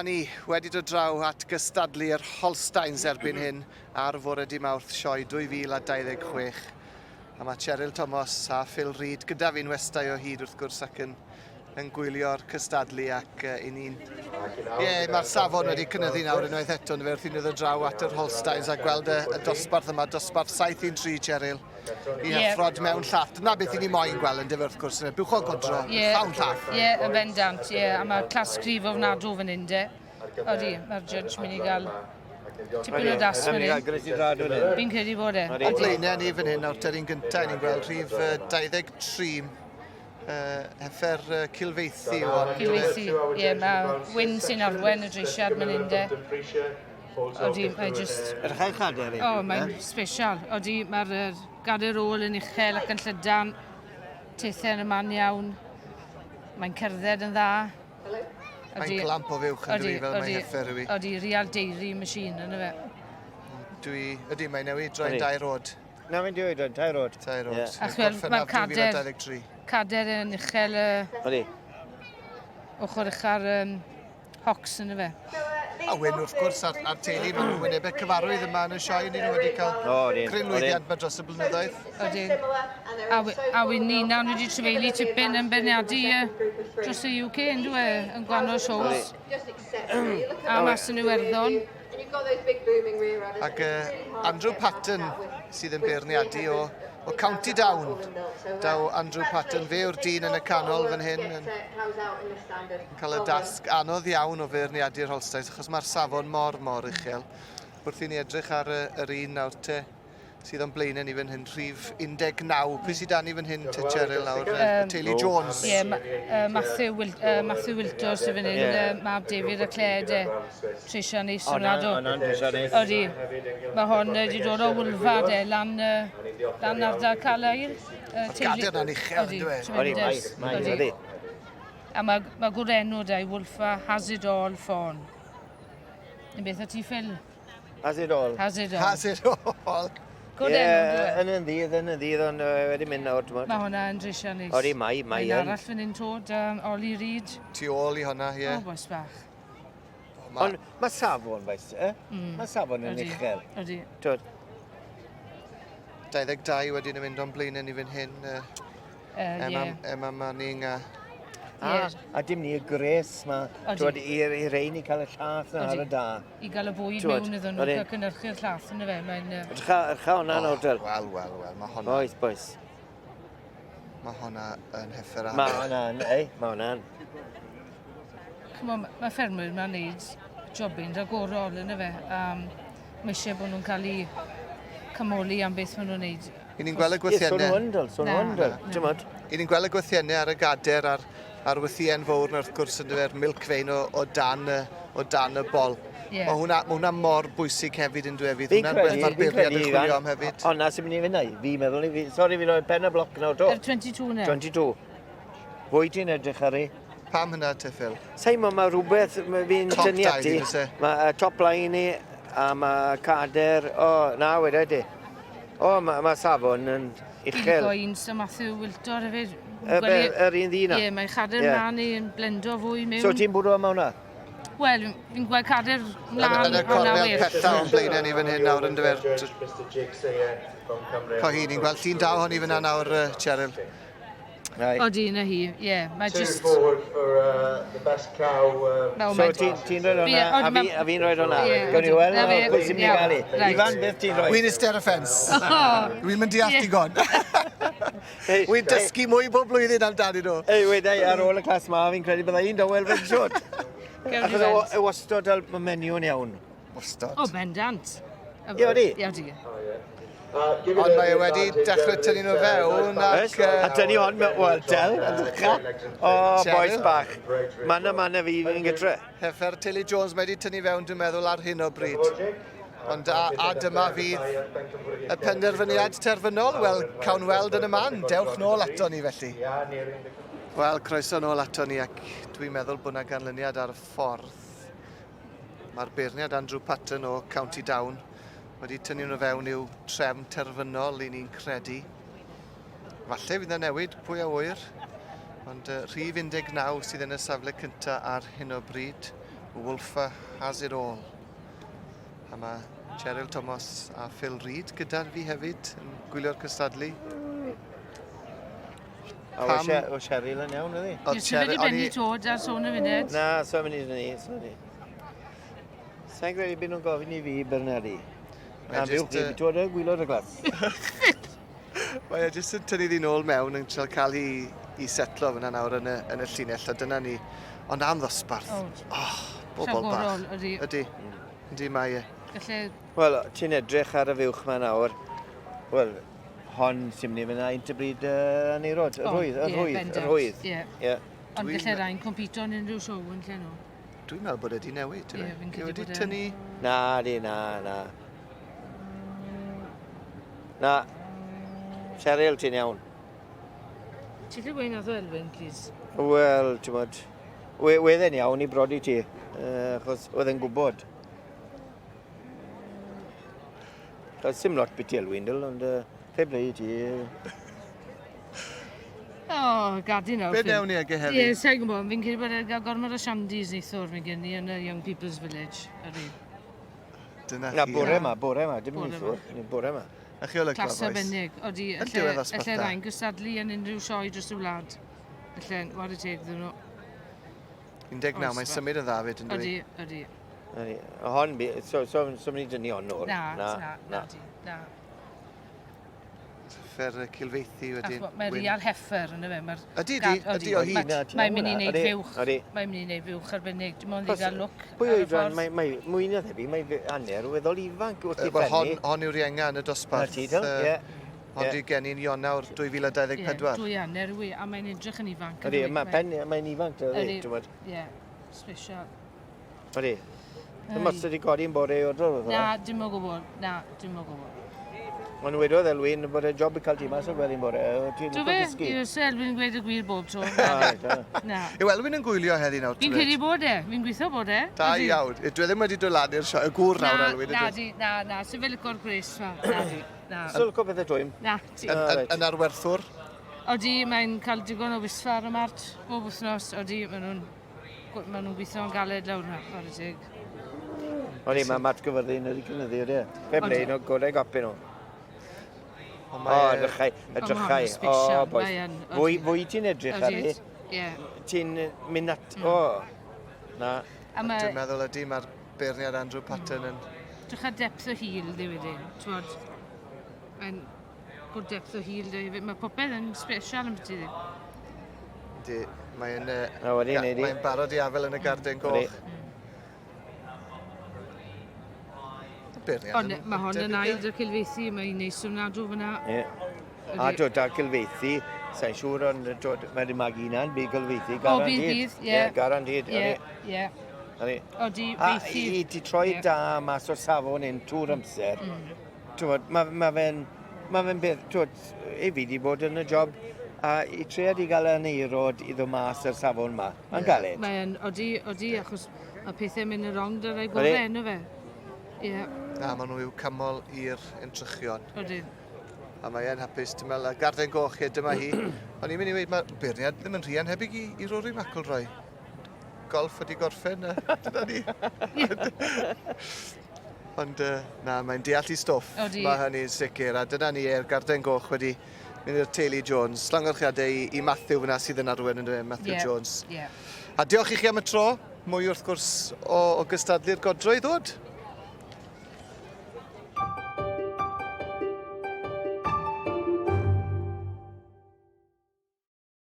Ni wedi dod draw at gystadlu'r Holsteins erbyn hyn ar fore di Mawrth Sioe 2026. A mae Cheryl Thomas a Phil Reid gyda fi'n westau o hyd wrth gwrs ac yn gwylio'r cystadlu ac i ni'n... mae'r safon wedi cynyddu nawr unwaith eto yn fe wrth i ni ddod draw at yr Holsteins a gweld y dosbarth yma, dosbarth 7-3 Cheryl. I effrod mewn llath. Dyna beth i ni moyn gweld yn dyfer wrth gwrs. Bwch o godro, llawn llath. Yn bendant, a mae'r clas grif ofnadw fan hyn de. Odi, mae'r judge mynd i gael tipyn o das fan hyn. Fi'n credu bod e. O blaenau ni fan hyn, nawr teryn gyntaf ni'n gweld rhif 23 Heifer Llaethog. Mae Wyn sy'n arwen y dreisiad fan hyn de. Odi, mae just... Yr chael chader? O, mae'n special. Odi, mae'r gader ôl yn uchel ac yn llydan. Teithau yn y man iawn. Mae'n cerdded yn dda. Mae'n glamp o fywch yn dwi fel mae Heifer yw i. Odi, real dairy machine yn y fe. Ydy, mae newid droi'n 2 rod. Na, mae'n dweud droi'n 2 rod. 2 rod. Ac mae'r cader yn uchel ochr uchar hocs yn y fe. A wyn wrth gwrs ar teulu, mae nhw'n wynebau cyfarwydd yma yn y sioe, ni nhw wedi cael crynlwyddiant ma dros y blynyddoedd. A wyn ni nawr wedi trefeili tipyn yn berniadu dros y UK yn dwi yn gwahanol shows. A mas yn Iwerddon. Ac Andrew Patton sydd yn beirniadu o County Down. Daw Andrew Patton, fe yw'r dyn yn y canol fan hyn, yn cael y dasg anodd iawn o feirniadu'r Holsteins, achos mae'r safon mor uchel. Wrth i ni edrych ar yr un nawr te, sydd o'n blaenau ni fan hyn, rhif 19. Pwy sydd dan ni fan hyn te, Cheryl, nawr, teulu Jones? Matthew Wiltor sydd fan hyn, mab David y Cled, treisio neis yn rado. Odi, mae hon wedi dod o Wylfa de, lan ardal Calair. Mae gader na'n uchel yn dweud. Odi. A mae gwrenw da i Wylfa Hazard All ffôn. Yn beth o ti, Phil? Hazard All. Hazard All. Yn y ddydd, ond wedi mynd nawr. Mae hwnna yn dreisio neis. Odi, mae yn. Mae'n arall fan hyn tod, Oli Reid. Tu ôl i hwnna, ie. O, boes bach. Ond mae safon, faes, Mae safon yn uchel. Odi. 22 wedi mynd o'n blaenau ni fan hyn. Emma Manning a... A dim ni y gres ma, i'r ein i cael y llath ar y da. I gael y bwyd mewn iddyn nhw, cael cynnyrchu'r llath yn y fe. Edrych hwnna'n awdl. Wel, mae hwnna... Boes. Mae hwnna yn heifer ar. Mae hwnna'n. Mae ffermwyr mae'n neud jobyn ragorol yn y fe. Mae eisiau bod nhw'n cael eu cymoli am beth maen nhw'n neud. I ni'n gweld y gweithiennau. Sôn o yndl. I ni'n gweld y gweithiennau ar y gader ar wythien fawr na wrth gwrs yn dyfer milk fein o dan y bol. Mae hwnna mor bwysig hefyd yn dweud. Hwnna'n beth mae'r beirniad yn chwilio am hefyd. Ond na sy'n mynd i fynd i, fi meddwl i fi. Sori, fi roi'r pen y bloc nawr to. 22 ne? 22. Fwy ti'n edrych ar ei? Pam hynna te, Phil? Saimo, mae rhywbeth fi'n tynnu ati. Mae top line ni a mae cader. Na wedi di. Mae safon yn uchel. Coins a Matthew Wiltor hefyd. Yr un ddyn na? Ie, mae cader mlaen i'n blendo fwy mewn. So ti'n bwrw am hwnna? Wel, fi'n gweld cader mlaen yn y cornel peta o'n blaenau ni fan hyn nawr yn dyfer. Cohi, ni'n gweld llun daw hon i fyna nawr, Cheryl. Odi, na hi, ie. Mae just... So ti'n rhoi hwnna, a fi'n rhoi hwnna. Gwni weld, pwy sy'n mynd i gael i? Ifan, beth ti'n rhoi? Wy'n ystyr y ffens. Wy'n mynd i digon. Wy'n dysgu mwy bob blwyddyn amdani nhw. Ei, wedai, ar ôl y clas ma, fi'n credu bydda un dawel fe'n siwt. Achos y wastod al menyw yn iawn. Wastod? O, bendant. Ie, odi? Ie, odi. Ond mae wedi dechrau tynnu nhw fewn ac... A tynnu hon mewn waldel, yn ddechrau. O, boes bach. Mana fi fi'n gytre. Heifer Teulu Jones mae wedi tynnu fewn, dwi'n meddwl, ar hyn o bryd. Ond a dyma fydd y penderfyniad terfynol. Wel, cawn weld yn y man. Dewch nôl ato ni felly. Wel, croeso nôl ato ni ac dwi'n meddwl bod yna ganlyniad ar y ffordd. Mae'r beirniad Andrew Patton o County Down wedi tynnu nhw fewn i'w trefn terfynol i ni'n credu. Falle fydd yna newid, pwy a wyr. Ond rhif 19 sydd yn y safle cyntaf ar hyn o bryd. Wolfer has it all. A mae Cheryl Thomas a Phil Reid gyda'r fi hefyd yn gwylio'r cystadlu. O Cheryl yn iawn, ydi? Ys ti wedi benni tod ar sôn y funud? Na, so'n mynd i ni. Sa'n credu byd nhw'n gofyn i fi Bernardi. Na, fiwch chi, fi tod y gwylio'r y glas. Mae e jyst yn tynnu ddi nôl mewn yn cael i setlo fyna nawr yn y llinell, a dyna ni. Ond am ddosbarth. Bobl bach. Ydy mae e. Wel, ti'n edrych ar y fiwch ma nawr. Wel, hon sy'n mynd i fyna un y bryd yn ei rod. Yr hwydd. Ond gallai rhain compito yn unrhyw siow yn lle nhw. Dwi'n meddwl bod ydi newid. Fi'n credu bod tynnu... Na. Na. Cheryl, ti'n iawn. Ti'n lle gwein oedd o Elwyn, please? Wel, ti'n modd. Wedd e'n iawn i brodi ti, achos oedd e'n gwybod. Doedd sim lot beth i Elwyn, ond fe ble i ti. Gadi nawr. Be newn ni ag e hefyd? Ie, sa'n gwybod, fi'n credu bod e'n gormod o shandies neithwr fi'n gen i yn y Young People's Village. Dyna Na, bore yma, dim neithwr, bore yma. A chi olyg Clas arbennig. Odi, diwedd ddosbarth lle rhain gystadlu yn unrhyw sioe dros y wlad. Lle, war y teg ddyn nhw. 19, mae'n symud yn ddafyd yn dwi. Odi. Hon, so mynd i dynnu hon nôl. Na. Fer cilfeithi wedyn. Mae Real Heifer yn y fe. Ydi o hi. Mae'n mynd i wneud fywch. Mae'n mynd i wneud fywch arbennig. Dim ond i gael look. Pwy oedran, mae mwyn o thebyg, mae anner weddol ifanc wrth i ffenni. Hon yw'r ienga yn y dosbarth. Hon di gen i'n Ionawr 2024. Dwy anner, a mae'n edrych yn ifanc. Mae'n ifanc, dwi'n Ie, special. Ydy. Mas ydi godi yn bore o'r drodd? Na, dim o gwybod. Ond wedodd Elwyn bod y job i cael ti mas o gweddi'n bore. Dwi'n fe, yw'r Elwyn yn gweud y gwir bob tro. Yw Elwyn yn gwylio heddi nawr? Fi'n credu bod e, fi'n gweithio bod e. Da iawn. Dwi ddim wedi dod lan i'r sioe, y gŵr nawr Elwyn. Na, sy'n fel y cor gres fa. Sy'n licio beth y dwym? Na. Yn arwerthwr? Odi, mae'n cael digon o wisfa ar y mart bob wythnos. Odi, maen nhw'n gweithio yn galed lawr na, ar y teg. Odi, mae mat gyfyrddin wedi cynyddu, odi. Fe blein o godau gopi nhw. Edrychau. Fwy ti'n edrych ar ei. Ti'n mynd at... Na. Dwi'n meddwl ydy mae'r beirniad Andrew Patton yn... Edrych ar depth o hil, di wedyn. Mae'n bod depth o hil, di. Mae popeth yn special yn beth i di. Mae'n barod i afel yn y garden goch. Ond mae hon yn aid o'r cilfeithi, mae'n neis o'n nadw fyna. A dod â'r cilfeithi, sa'n siŵr ond mae'r magina'n bydd cilfeithi, garantid. Garantid, Odi, beithi. A i ti troi da mas o'r safon yn tŵr amser. Mae fe'n beth, ei fi di bod yn y job, a i tread i gael yn eirod iddo mas o'r safon ma. Mae'n galed. Mae'n, odi, achos mae pethau'n mynd yn rong dyr ei gorau enw fe. Na, maen nhw yw cymol i'r entrychion. Ydyn. A mae e'n hapus, ti'n meddwl, garden goch dyma hi. Ond i'n mynd i weid, mae beirniad ddim yn rhian hebyg i Rory McIlroy. Golf wedi gorffen, dyna ni. Ond, na, mae'n deall i stwff. Mae hynny'n sicr, a dyna ni garden goch wedi mynd i'r teulu Jones. Slangorchiadau i Matthew fyna sydd yn arwen yn dweud, Matthew Jones. A diolch i chi am y tro. Mwy wrth gwrs o gystadlu'r godro i ddod.